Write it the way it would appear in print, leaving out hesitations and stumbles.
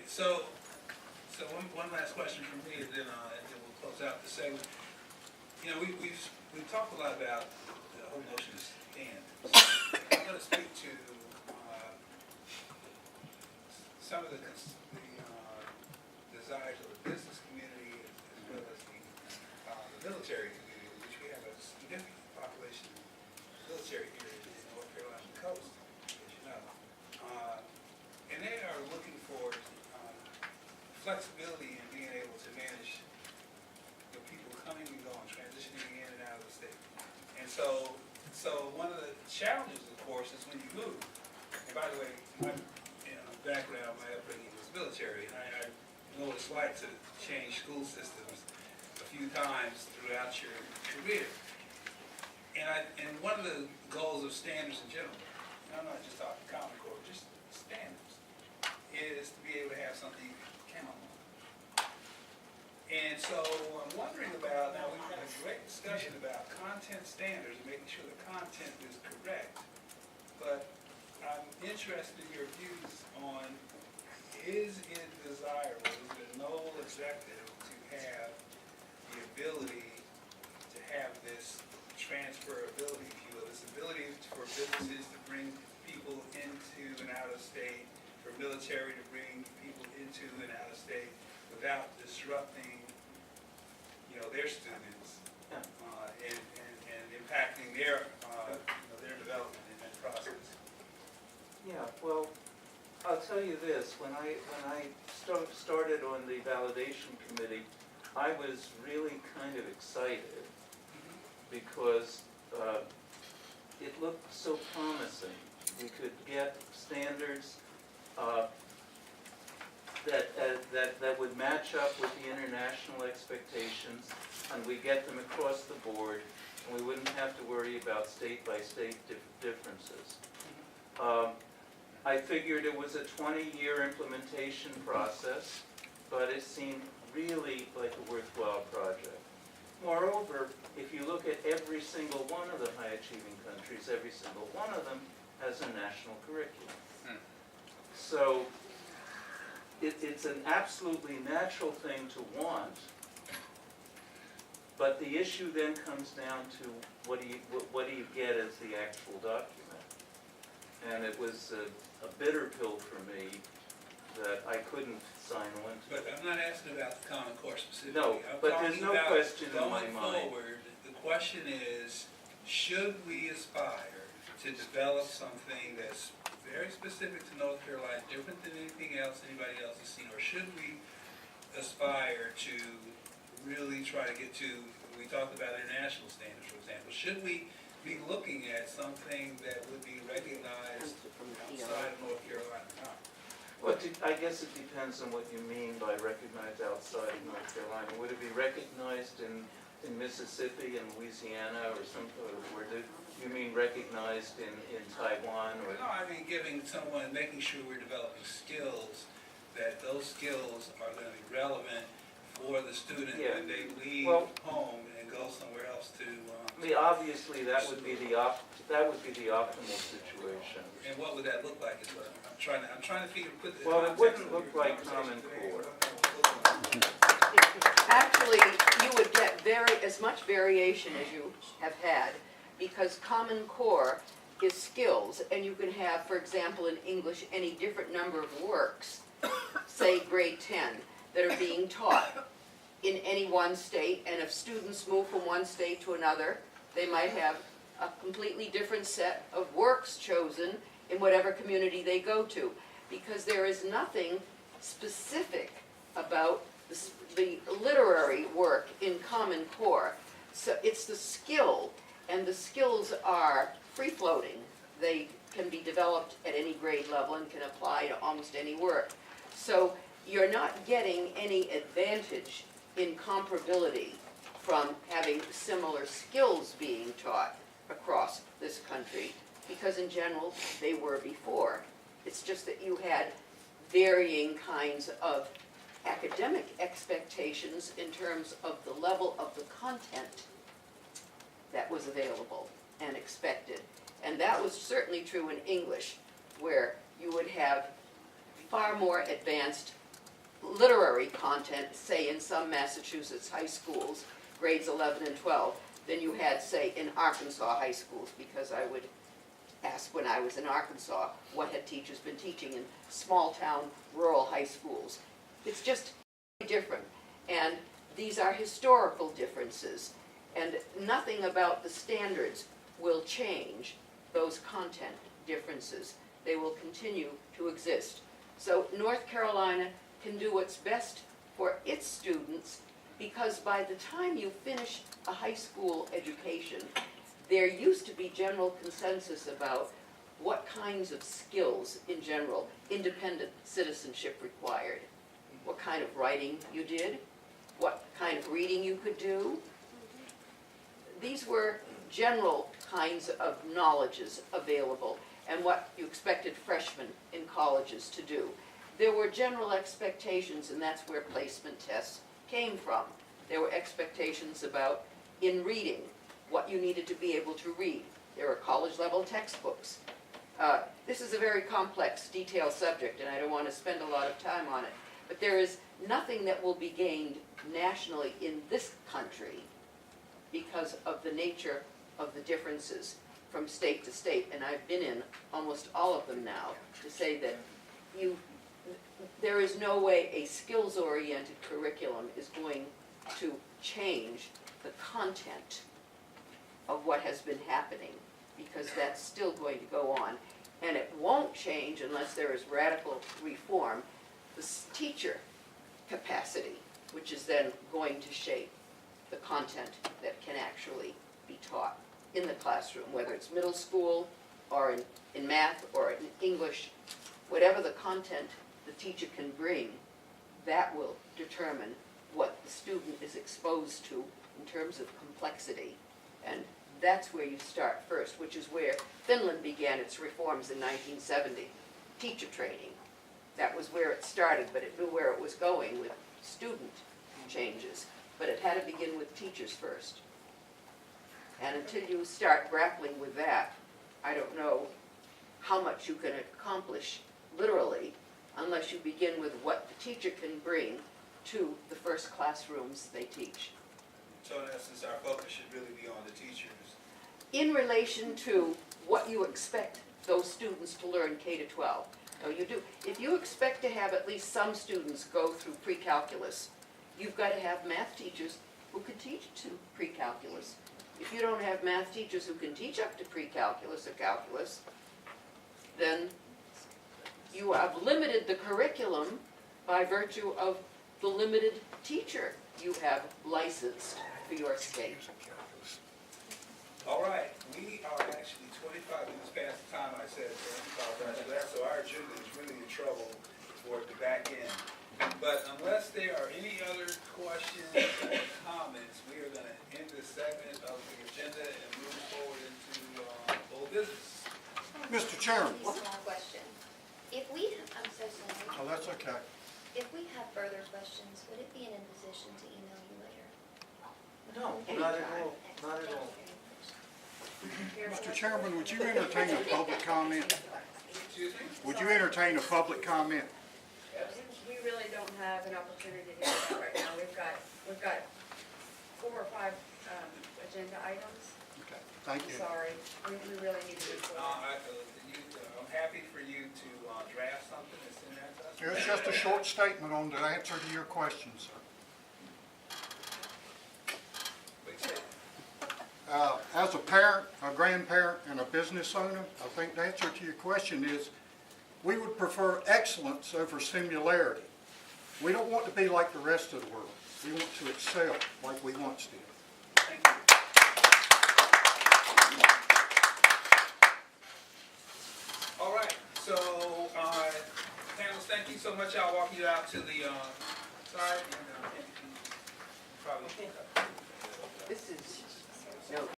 So one last question from me, and then we'll close out the segment. You know, we've talked a lot about the whole notion of standards. I'm going to speak to some of the desires of the business community as well as the military community, which we have a significant population of military here in North Carolina coast, as you know. And they are looking for flexibility in being able to manage the people coming and going, transitioning in and out of the state. And so one of the challenges, of course, is when you move. And by the way, my background, my upbringing was military, and I know what it's like to change school systems a few times throughout your career. And one of the goals of standards in general, and I'm not just talking Common Core, just standards, is to be able to have something you can count on. And so I'm wondering about, now we've had a great discussion about content standards and making sure the content is correct, but I'm interested in your views on, is it desirable, is it a noble objective to have the ability to have this transferability, if you will, this ability for businesses to bring people into and out of state, for military to bring people into and out of state without disrupting, their students and impacting their development in that process? Yeah, well, I'll tell you this, when I started on the validation committee, I was really kind of excited because it looked so promising. We could get standards that would match up with the international expectations, and we get them across the board, and we wouldn't have to worry about state-by-state differences. I figured it was a 20-year implementation process, but it seemed really like a worthwhile project. Moreover, if you look at every single one of the high-achieving countries, every single one of them has a national curriculum. So it's an absolutely natural thing to want, but the issue then comes down to what do you get as the actual document? And it was a bitter pill for me that I couldn't sign on to. But I'm not asking about the Common Core specifically. No, but there's no question in my mind. Going forward, the question is, should we aspire to develop something that's very specific to North Carolina, different than anything else anybody else has seen, or should we aspire to really try to get to, we talked about international standards, for example, should we be looking at something that would be recognized outside of North Carolina? Well, I guess it depends on what you mean by recognized outside of North Carolina. Would it be recognized in Mississippi and Louisiana or you mean recognized in Taiwan? Or? No, I mean making sure we're developing skills, that those skills are going to be relevant for the student when they leave home and go somewhere else to. Obviously, that would be the optimal situation. And what would that look like? Is what I'm trying to figure. Well, it wouldn't look like Common Core. Actually, you would get as much variation as you have had, because Common Core is skills, and you can have, for example, in English, any different number of works, say grade 10, that are being taught in any one state, and if students move from one state to another, they might have a completely different set of works chosen in whatever community they go to, because there is nothing specific about the literary work in Common Core. So it's the skill, and the skills are free-floating. They can be developed at any grade level and can apply to almost any work. So you're not getting any advantage in comparability from having similar skills being taught across this country, because in general they were before. It's just that you had varying kinds of academic expectations in terms of the level of the content that was available and expected. And that was certainly true in English, where you would have far more advanced literary content, say in some Massachusetts high schools, grades 11 and 12, than you had, say, in Arkansas high schools, because I would ask when I was in Arkansas, what had teachers been teaching in small-town rural high schools. It's just different, and these are historical differences, and nothing about the standards will change those content differences. They will continue to exist. So North Carolina can do what's best for its students, because by the time you finish a high school education, there used to be general consensus about what kinds of skills in general independent citizenship required. What kind of writing you did, what kind of reading you could do. These were general kinds of knowledges available, and what you expected freshmen in colleges to do. There were general expectations, and that's where placement tests came from. There were expectations about, in reading, what you needed to be able to read. There were college-level textbooks. This is a very complex, detailed subject, and I don't want to spend a lot of time on it. But there is nothing that will be gained nationally in this country because of the nature of the differences from state to state, and I've been in almost all of them now, to say that there is no way a skills-oriented curriculum is going to change the content of what has been happening, because that's still going to go on. And it won't change unless there is radical reform, the teacher capacity, which is then going to shape the content that can actually be taught in the classroom, whether it's middle school or in math or in English. Whatever the content the teacher can bring, that will determine what the student is exposed to in terms of complexity. And that's where you start first, which is where Finland began its reforms in 1970, teacher training. That was where it started, but it knew where it was going with student changes. But it had to begin with teachers first. And until you start grappling with that, I don't know how much you can accomplish literally unless you begin with what the teacher can bring to the first classrooms they teach. So in essence, our focus should really be on the teachers. In relation to what you expect those students to learn K to 12. So you do. If you expect to have at least some students go through pre-calculus, you've got to have math teachers who can teach to pre-calculus. If you don't have math teachers who can teach up to pre-calculus or calculus, then you have limited the curriculum by virtue of the limited teacher you have licensed for your state. All right, we are actually 25 minutes past the time I said, so I apologize for that. So our agenda is really in trouble for the back end. But unless there are any other questions or comments, we are going to end this segment of the agenda and move forward into old business. Mr. Chairman. Small question. If we, I'm so sorry. Oh, that's okay. If we have further questions, would it be an imposition to email you later? No, not at all, not at all. Mr. Chairman, would you entertain a public comment? Excuse me? Would you entertain a public comment? We really don't have an opportunity to do that right now. We've got 4 or 5 agenda items. Okay, thank you. Sorry, we really need to move forward. I'm happy for you to draft something and send that to us. It's just a short statement on the answer to your questions, sir. Please say it. As a parent, a grandparent, and a business owner, I think the answer to your question is we would prefer excellence over similarity. We don't want to be like the rest of the world. We want to excel like we once did. Thank you. All right, so panelists, thank you so much. I'll walk you out to the side. And, probably. This is, no,